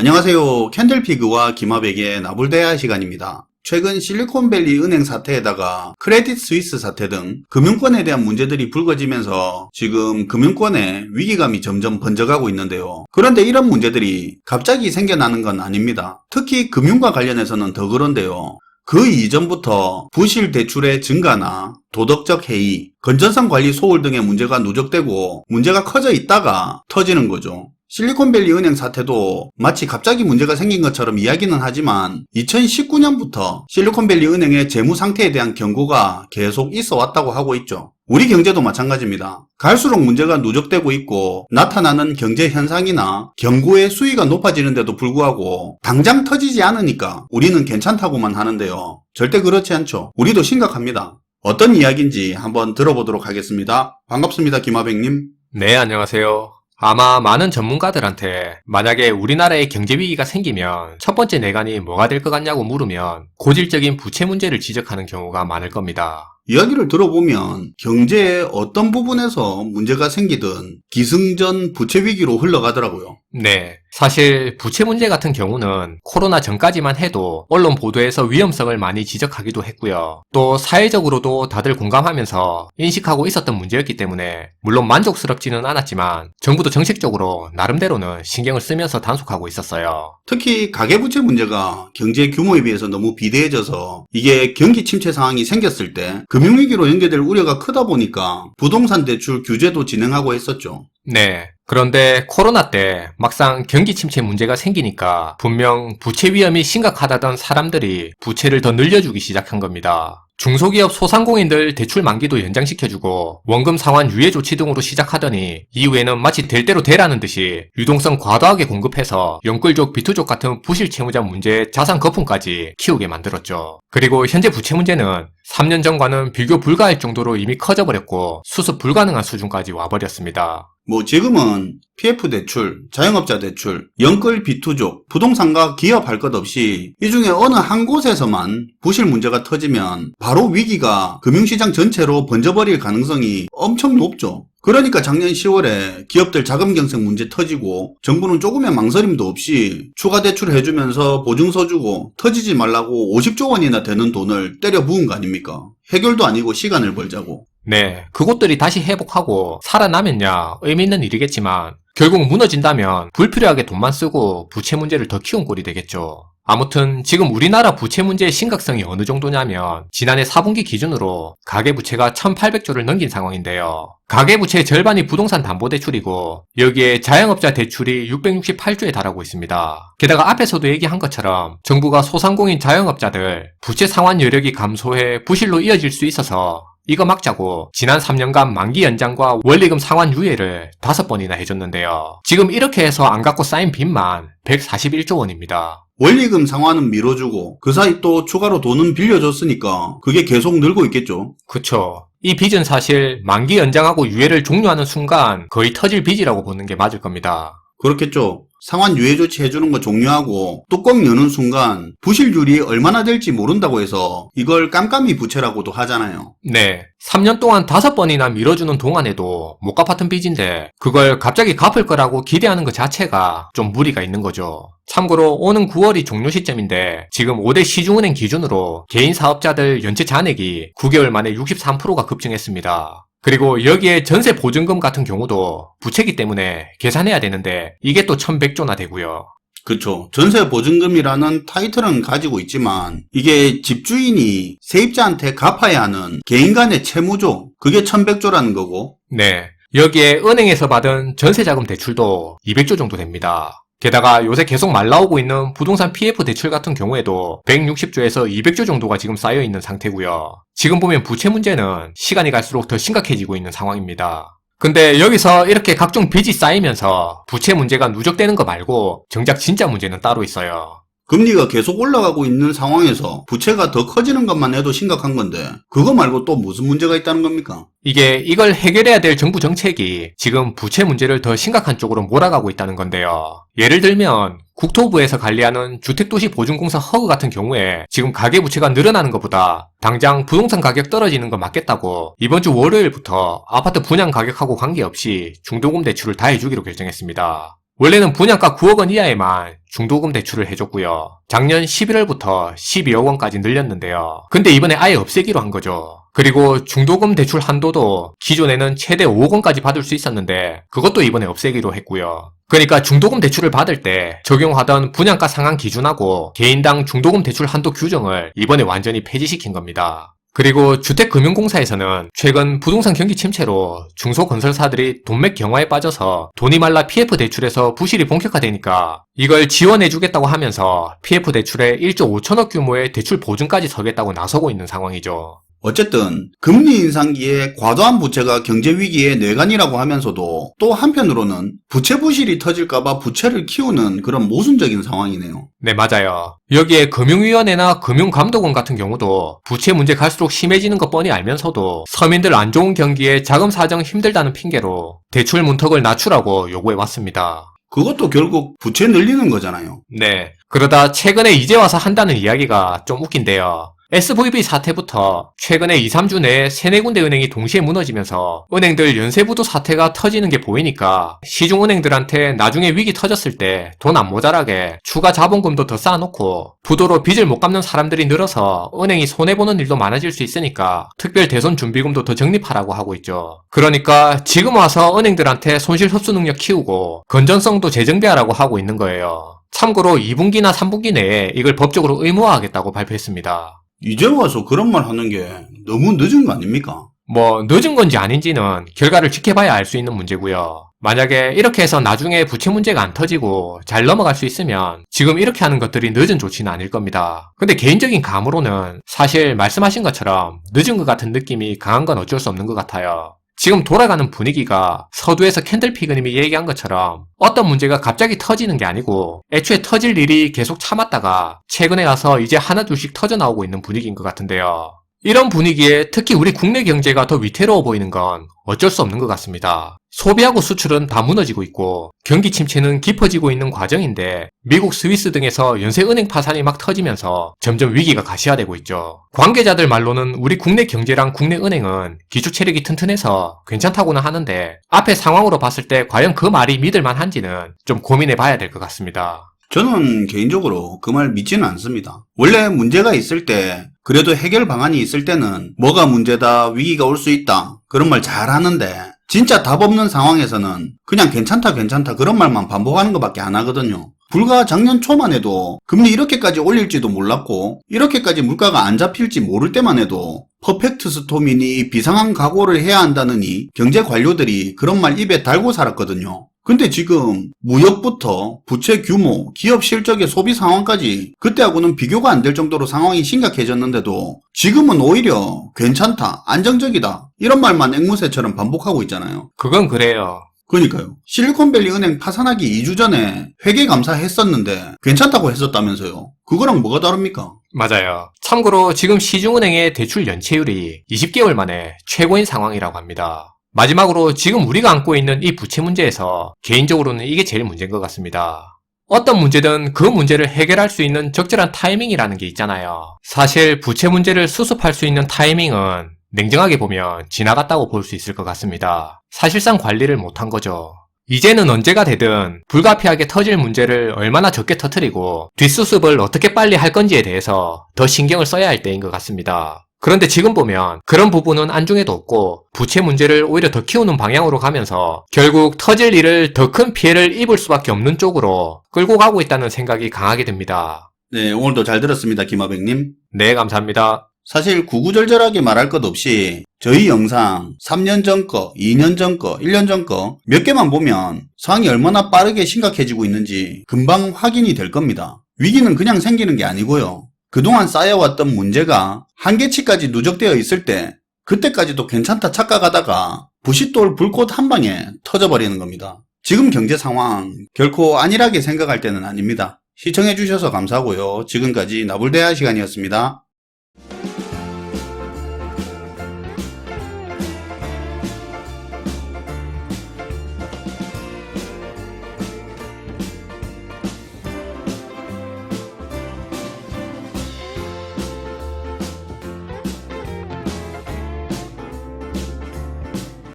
안녕하세요. 캔들피그와 김하백의 나불대화 시간입니다. 최근 실리콘밸리 은행 사태에다가 크레딧 스위스 사태 등 금융권에 대한 문제들이 불거지면서 지금 금융권에 위기감이 점점 번져가고 있는데요. 그런데 이런 문제들이 갑자기 생겨나는 건 아닙니다. 특히 금융과 관련해서는 더 그런데요. 그 이전부터 부실 대출의 증가나 도덕적 해이, 건전성 관리 소홀 등의 문제가 누적되고 문제가 커져 있다가 터지는 거죠. 실리콘밸리 은행 사태도 마치 갑자기 문제가 생긴 것처럼 이야기는 하지만 2019년부터 실리콘밸리 은행의 재무 상태에 대한 경고가 계속 있어 왔다고 하고 있죠. 우리 경제도 마찬가지입니다. 갈수록 문제가 누적되고 있고 나타나는 경제 현상이나 경고의 수위가 높아지는데도 불구하고 당장 터지지 않으니까 우리는 괜찮다고만 하는데요. 절대 그렇지 않죠. 우리도 심각합니다. 어떤 이야기인지 한번 들어보도록 하겠습니다. 반갑습니다, 김하백님. 네, 안녕하세요. 아마 많은 전문가들한테 만약에 우리나라에 경제 위기가 생기면 첫 번째 내관이 뭐가 될 것 같냐고 물으면 고질적인 부채 문제를 지적하는 경우가 많을 겁니다. 이야기를 들어보면 경제의 어떤 부분에서 문제가 생기든 기승전 부채 위기로 흘러가더라고요. 네, 사실 부채 문제 같은 경우는 코로나 전까지만 해도 언론 보도에서 위험성을 많이 지적하기도 했고요. 또 사회적으로도 다들 공감하면서 인식하고 있었던 문제였기 때문에 물론 만족스럽지는 않았지만 정부도 정책적으로 나름대로는 신경을 쓰면서 단속하고 있었어요. 특히 가계부채 문제가 경제 규모에 비해서 너무 비대해져서 이게 경기 침체 상황이 생겼을 때 금융위기로 연계될 우려가 크다 보니까 부동산 대출 규제도 진행하고 했었죠. 네. 그런데 코로나 때 막상 경기 침체 문제가 생기니까 분명 부채 위험이 심각하다던 사람들이 부채를 더 늘려주기 시작한 겁니다. 중소기업 소상공인들 대출 만기도 연장시켜주고 원금 상환 유예 조치 등으로 시작하더니 이후에는 마치 될 대로 되라는 듯이 유동성 과도하게 공급해서 영끌족 비투족 같은 부실 채무자 문제 자산 거품까지 키우게 만들었죠. 그리고 현재 부채 문제는 3년 전과는 비교 불가할 정도로 이미 커져버렸고 수습 불가능한 수준까지 와버렸습니다. 지금은 PF 대출, 자영업자 대출, 영끌 비투족, 부동산과 기업 할 것 없이 이 중에 어느 한 곳에서만 부실 문제가 터지면 바로 위기가 금융시장 전체로 번져버릴 가능성이 엄청 높죠. 그러니까 작년 10월에 기업들 자금 경색 문제 터지고 정부는 조금의 망설임도 없이 추가 대출 해주면서 보증서 주고 터지지 말라고 50조 원이나 되는 돈을 때려 부은 거 아닙니까? 해결도 아니고 시간을 벌자고. 네, 그곳들이 다시 회복하고 살아나면야 의미 있는 일이겠지만 결국 무너진다면 불필요하게 돈만 쓰고 부채 문제를 더 키운 꼴이 되겠죠. 아무튼 지금 우리나라 부채 문제의 심각성이 어느 정도냐면 지난해 4분기 기준으로 가계부채가 1800조를 넘긴 상황인데요. 가계부채의 절반이 부동산 담보대출이고 여기에 자영업자 대출이 668조에 달하고 있습니다. 게다가 앞에서도 얘기한 것처럼 정부가 소상공인 자영업자들 부채 상환 여력이 감소해 부실로 이어질 수 있어서 이거 막자고 지난 3년간 만기 연장과 원리금 상환 유예를 5번이나 해줬는데요. 지금 이렇게 해서 안 갚고 쌓인 빚만 141조 원입니다. 원리금 상환은 미뤄주고 그 사이 또 추가로 돈은 빌려줬으니까 그게 계속 늘고 있겠죠. 그쵸. 이 빚은 사실 만기 연장하고 유예를 종료하는 순간 거의 터질 빚이라고 보는 게 맞을 겁니다. 그렇겠죠. 상환 유예 조치 해주는 거 종료하고 뚜껑 여는 순간 부실률이 얼마나 될지 모른다고 해서 이걸 깜깜이 부채라고도 하잖아요. 네. 3년 동안 5번이나 밀어주는 동안에도 못 갚았던 빚인데 그걸 갑자기 갚을 거라고 기대하는 것 자체가 좀 무리가 있는 거죠. 참고로 오는 9월이 종료 시점인데 지금 5대 시중은행 기준으로 개인 사업자들 연체 잔액이 9개월 만에 63%가 급증했습니다. 그리고 여기에 전세 보증금 같은 경우도 부채기 때문에 계산해야 되는데 이게 또 1100조나 되고요. 그쵸. 전세 보증금이라는 타이틀은 가지고 있지만 이게 집주인이 세입자한테 갚아야 하는 개인 간의 채무죠. 그게 1100조라는 거고. 네. 여기에 은행에서 받은 전세자금 대출도 200조 정도 됩니다. 게다가 요새 계속 말 나오고 있는 부동산 PF 대출 같은 경우에도 160조에서 200조 정도가 지금 쌓여있는 상태고요. 지금 보면 부채 문제는 시간이 갈수록 더 심각해지고 있는 상황입니다. 근데 여기서 이렇게 각종 빚이 쌓이면서 부채 문제가 누적되는 거 말고 정작 진짜 문제는 따로 있어요. 금리가 계속 올라가고 있는 상황에서 부채가 더 커지는 것만 해도 심각한 건데 그거 말고 또 무슨 문제가 있다는 겁니까? 이걸 해결해야 될 정부 정책이 지금 부채 문제를 더 심각한 쪽으로 몰아가고 있다는 건데요. 예를 들면 국토부에서 관리하는 주택도시보증공사 허그 같은 경우에 지금 가계부채가 늘어나는 것보다 당장 부동산 가격 떨어지는 거 맞겠다고 이번 주 월요일부터 아파트 분양 가격하고 관계없이 중도금 대출을 다 해주기로 결정했습니다. 원래는 분양가 9억 원 이하에만 중도금 대출을 해줬고요. 작년 11월부터 12억 원까지 늘렸는데요. 근데 이번에 아예 없애기로 한 거죠. 그리고 중도금 대출 한도도 기존에는 최대 5억 원까지 받을 수 있었는데 그것도 이번에 없애기로 했고요. 그러니까 중도금 대출을 받을 때 적용하던 분양가 상한 기준하고 개인당 중도금 대출 한도 규정을 이번에 완전히 폐지시킨 겁니다. 그리고 주택금융공사에서는 최근 부동산 경기 침체로 중소건설사들이 돈맥 경화에 빠져서 돈이 말라 PF 대출에서 부실이 본격화되니까 이걸 지원해주겠다고 하면서 PF 대출에 1조 5천억 규모의 대출 보증까지 서겠다고 나서고 있는 상황이죠. 어쨌든 금리 인상기에 과도한 부채가 경제 위기의 뇌관이라고 하면서도 또 한편으로는 부채 부실이 터질까봐 부채를 키우는 그런 모순적인 상황이네요. 네, 맞아요. 여기에 금융위원회나 금융감독원 같은 경우도 부채 문제 갈수록 심해지는 거 뻔히 알면서도 서민들 안 좋은 경기에 자금 사정 힘들다는 핑계로 대출 문턱을 낮추라고 요구해왔습니다. 그것도 결국 부채 늘리는 거잖아요. 네. 그러다 최근에 이제 와서 한다는 이야기가 좀 웃긴데요. SVB 사태부터 최근에 2, 3주 내에 3, 4군데 은행이 동시에 무너지면서 은행들 연쇄부도 사태가 터지는 게 보이니까 시중은행들한테 나중에 위기 터졌을 때 돈 안 모자라게 추가 자본금도 더 쌓아놓고 부도로 빚을 못 갚는 사람들이 늘어서 은행이 손해보는 일도 많아질 수 있으니까 특별 대손 준비금도 더 적립하라고 하고 있죠. 그러니까 지금 와서 은행들한테 손실 흡수 능력 키우고 건전성도 재정비하라고 하고 있는 거예요. 참고로 2분기나 3분기 내에 이걸 법적으로 의무화하겠다고 발표했습니다. 이제 와서 그런 말 하는 게 너무 늦은 거 아닙니까? 뭐 늦은 건지 아닌지는 결과를 지켜봐야 알 수 있는 문제고요. 만약에 이렇게 해서 나중에 부채 문제가 안 터지고 잘 넘어갈 수 있으면 지금 이렇게 하는 것들이 늦은 조치는 아닐 겁니다. 근데 개인적인 감으로는 사실 말씀하신 것처럼 늦은 것 같은 느낌이 강한 건 어쩔 수 없는 것 같아요. 지금 돌아가는 분위기가 서두에서 캔들피그님이 얘기한 것처럼 어떤 문제가 갑자기 터지는 게 아니고 애초에 터질 일이 계속 참았다가 최근에 와서 이제 하나 둘씩 터져나오고 있는 분위기인 것 같은데요. 이런 분위기에 특히 우리 국내 경제가 더 위태로워 보이는 건 어쩔 수 없는 것 같습니다. 소비하고 수출은 다 무너지고 있고 경기 침체는 깊어지고 있는 과정인데 미국, 스위스 등에서 연쇄은행 파산이 막 터지면서 점점 위기가 가시화되고 있죠. 관계자들 말로는 우리 국내 경제랑 국내 은행은 기초 체력이 튼튼해서 괜찮다고는 하는데 앞에 상황으로 봤을 때 과연 그 말이 믿을만 한지는 좀 고민해 봐야 될 것 같습니다. 저는 개인적으로 그 말 믿지는 않습니다. 원래 문제가 있을 때 그래도 해결 방안이 있을 때는 뭐가 문제다, 위기가 올 수 있다 그런 말 잘 하는데 진짜 답 없는 상황에서는 그냥 괜찮다 그런 말만 반복하는 것밖에 안 하거든요. 불과 작년 초만 해도 금리 이렇게까지 올릴지도 몰랐고 이렇게까지 물가가 안 잡힐지 모를 때만 해도 퍼펙트 스톰이니 비상한 각오를 해야 한다느니 경제 관료들이 그런 말 입에 달고 살았거든요. 근데 지금 무역부터 부채 규모, 기업 실적의 소비 상황까지 그때하고는 비교가 안 될 정도로 상황이 심각해졌는데도 지금은 오히려 괜찮다, 안정적이다 이런 말만 앵무새처럼 반복하고 있잖아요. 그건 그래요. 그러니까요. 실리콘밸리 은행 파산하기 2주 전에 회계감사 했었는데 괜찮다고 했었다면서요. 그거랑 뭐가 다릅니까? 맞아요. 참고로 지금 시중은행의 대출 연체율이 20개월 만에 최고인 상황이라고 합니다. 마지막으로 지금 우리가 안고 있는 이 부채 문제에서 개인적으로는 이게 제일 문제인 것 같습니다. 어떤 문제든 그 문제를 해결할 수 있는 적절한 타이밍이라는 게 있잖아요. 사실 부채 문제를 수습할 수 있는 타이밍은 냉정하게 보면 지나갔다고 볼 수 있을 것 같습니다. 사실상 관리를 못한 거죠. 이제는 언제가 되든 불가피하게 터질 문제를 얼마나 적게 터뜨리고 뒷수습을 어떻게 빨리 할 건지에 대해서 더 신경을 써야 할 때인 것 같습니다. 그런데 지금 보면 그런 부분은 안중에도 없고 부채 문제를 오히려 더 키우는 방향으로 가면서 결국 터질 일을 더 큰 피해를 입을 수밖에 없는 쪽으로 끌고 가고 있다는 생각이 강하게 듭니다. 네, 오늘도 잘 들었습니다, 김하백님. 네, 감사합니다. 사실 구구절절하게 말할 것 없이 저희 영상 3년 전 거, 2년 전 거, 1년 전 거 몇 개만 보면 상황이 얼마나 빠르게 심각해지고 있는지 금방 확인이 될 겁니다. 위기는 그냥 생기는 게 아니고요. 그동안 쌓여왔던 문제가 한계치까지 누적되어 있을 때 그때까지도 괜찮다 착각하다가 부싯돌 불꽃 한 방에 터져버리는 겁니다. 지금 경제 상황 결코 안일하게 생각할 때는 아닙니다. 시청해주셔서 감사하고요. 지금까지 나불대화 시간이었습니다.